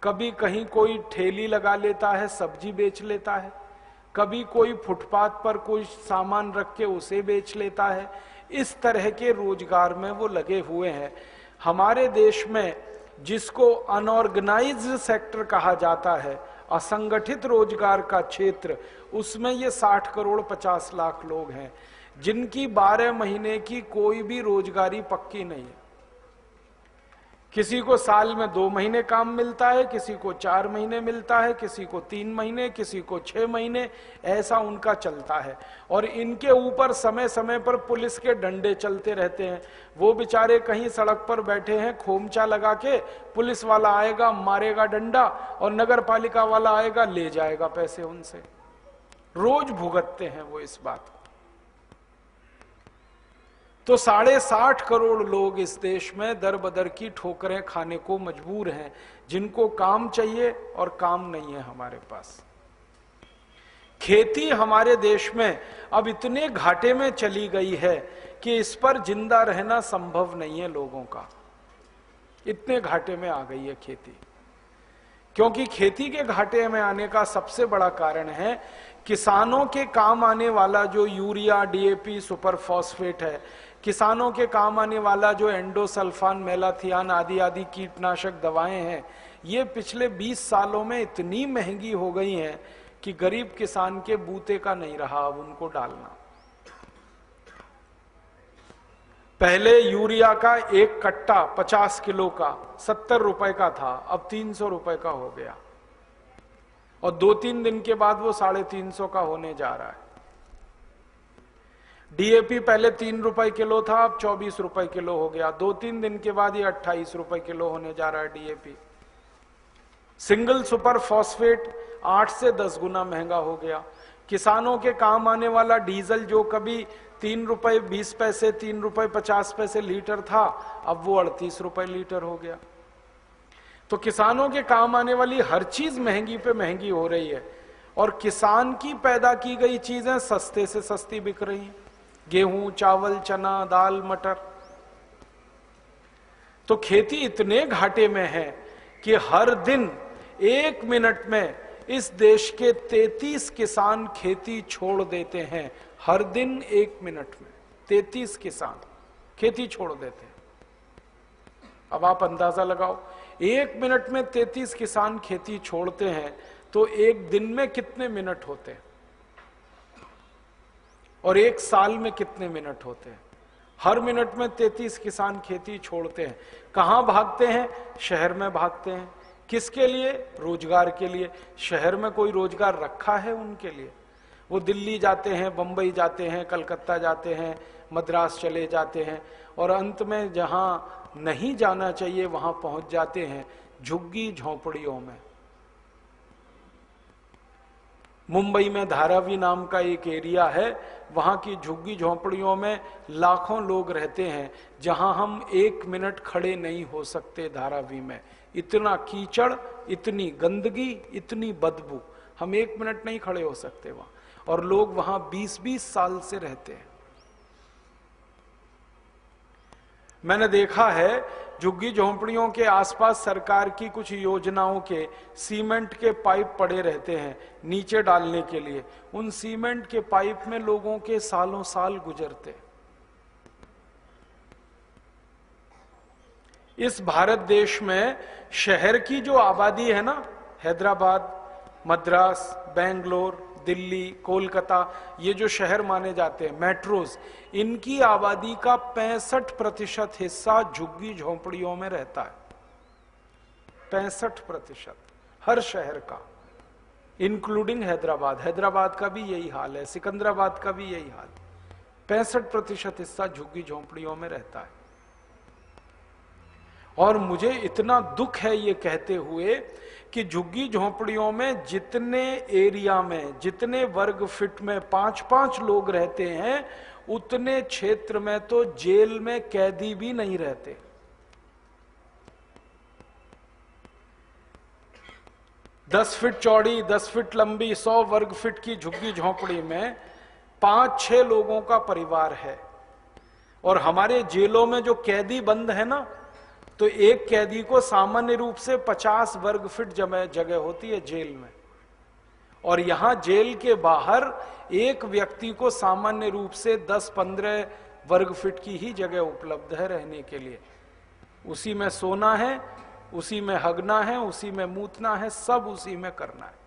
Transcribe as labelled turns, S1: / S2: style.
S1: कभी कहीं कोई ठेली लगा लेता है, सब्जी बेच लेता है, कभी कोई फुटपाथ पर कोई सामान रख के उसे बेच लेता है। इस तरह के रोजगार में वो लगे हुए हैं। हमारे देश में जिसको अनऑर्गेनाइज्ड सेक्टर कहा जाता है, असंगठित रोजगार का क्षेत्र, उसमें ये 60 करोड़ 50 लाख लोग हैं जिनकी 12 महीने की कोई भी रोजगारी पक्की नहीं है। किसी को साल में 2 महीने काम मिलता है, किसी को 4 महीने मिलता है, किसी को 3 महीने, किसी को 6 महीने, ऐसा उनका चलता है। और इनके ऊपर समय समय पर पुलिस के डंडे चलते रहते हैं। वो बेचारे कहीं सड़क पर बैठे हैं, खोमचा लगा के, पुलिस वाला आएगा मारेगा डंडा और नगर पालिका वाला आएगा ले जाएगा पैसे उनसे। रोज भुगतते हैं वो इस बात को। तो 60.5 करोड़ लोग इस देश में दर बदर की ठोकरें खाने को मजबूर हैं, जिनको काम चाहिए और काम नहीं है हमारे पास। खेती हमारे देश में अब इतने घाटे में चली गई है कि इस पर जिंदा रहना संभव नहीं है लोगों का। इतने घाटे में आ गई है खेती। क्योंकि खेती के घाटे में आने का सबसे बड़ा कारण है किसानों के काम आने वाला जो यूरिया, डीएपी, सुपर फॉस्फेट है, किसानों के काम आने वाला जो एंडोसल्फान, मेलाथियान आदि आदि कीटनाशक दवाएं हैं, ये पिछले 20 सालों में इतनी महंगी हो गई हैं कि गरीब किसान के बूते का नहीं रहा अब उनको डालना। पहले यूरिया का एक कट्टा 50 किलो का 70 रुपए का था, अब 300 रुपए का हो गया और 2-3 दिन के बाद वो 350 का होने जा रहा है। डीएपी पहले 3 रुपए किलो था, अब 24 रुपए किलो हो गया। 2-3 दिन के बाद ये 28 रुपए किलो होने जा रहा है डीएपी। सिंगल सुपर फॉस्फेट 8 से 10 गुना महंगा हो गया। किसानों के काम आने वाला डीजल जो कभी 3 रुपए 20 पैसे, 3 रुपए 50 पैसे लीटर था, अब वो 38 रुपए लीटर हो गया। तो किसानों के काम आने वाली हर चीज महंगी पे महंगी हो रही है और किसान की पैदा की गई चीजें सस्ते से सस्ती बिक रही हैं। गेहूं, चावल, चना, दाल, मटर। तो खेती इतने घाटे में है कि हर दिन 1 मिनट में इस देश के 33 किसान खेती छोड़ देते हैं। हर दिन 1 मिनट में 33 किसान खेती छोड़ देते हैं। अब आप अंदाजा लगाओ, 1 मिनट में 33 किसान खेती छोड़ते हैं तो एक दिन में कितने मिनट होते हैं और 1 साल में कितने मिनट होते हैं। हर मिनट में 33 किसान खेती छोड़ते हैं। कहां भागते हैं? शहर में भागते हैं। किसके लिए? रोजगार के लिए। शहर में कोई रोजगार रखा है उनके लिए? वो दिल्ली जाते हैं, बंबई जाते हैं, कलकत्ता जाते हैं, मद्रास चले जाते हैं और अंत में जहां नहीं जाना चाहिए वहां पहुंच जाते हैं, झुग्गी झोंपड़ियों में। मुंबई में धारावी नाम का एक एरिया है, वहां की झुग्गी झोंपड़ियों में लाखों लोग रहते हैं, जहां हम 1 मिनट खड़े नहीं हो सकते। धारावी में इतना कीचड़, इतनी गंदगी, इतनी बदबू, हम 1 मिनट नहीं खड़े हो सकते वहां। और लोग वहां 20-20 साल से रहते हैं। मैंने देखा है झुग्गी झोंपड़ियों के आसपास सरकार की कुछ योजनाओं के सीमेंट के पाइप पड़े रहते हैं नीचे डालने के लिए। उन सीमेंट के पाइप में लोगों के सालों साल गुजरते। इस भारत देश में शहर की जो आबादी है ना, हैदराबाद, मद्रास, बेंगलोर, दिल्ली, कोलकाता, ये जो शहर माने जाते हैं, मेट्रोज, इनकी आबादी का 65% हिस्सा झुग्गी झोंपड़ियों में रहता है। 65% हर शहर का, इंक्लूडिंग हैदराबाद। हैदराबाद का भी यही हाल है, सिकंदराबाद का भी यही हाल। 65% हिस्सा झुग्गी झोंपड़ियों में रहता है। और मुझे इतना दुख है ये कहते हुए कि झुग्गी झोंपड़ियों में जितने एरिया में, जितने वर्ग फीट में 5-5 लोग रहते हैं, उतने क्षेत्र में तो जेल में कैदी भी नहीं रहते। दस फीट चौड़ी, 10 फीट लंबी, 100 वर्ग फीट की झुग्गी झोंपड़ी में 5-6 लोगों का परिवार है। और हमारे जेलों में जो कैदी बंद है ना, तो एक कैदी को सामान्य रूप से 50 वर्ग फीट जगह होती है जेल में, और यहां जेल के बाहर एक व्यक्ति को सामान्य रूप से 10-15 वर्ग फीट की ही जगह उपलब्ध है रहने के लिए। उसी में सोना है, उसी में हगना है, उसी में मूतना है, सब उसी में करना है।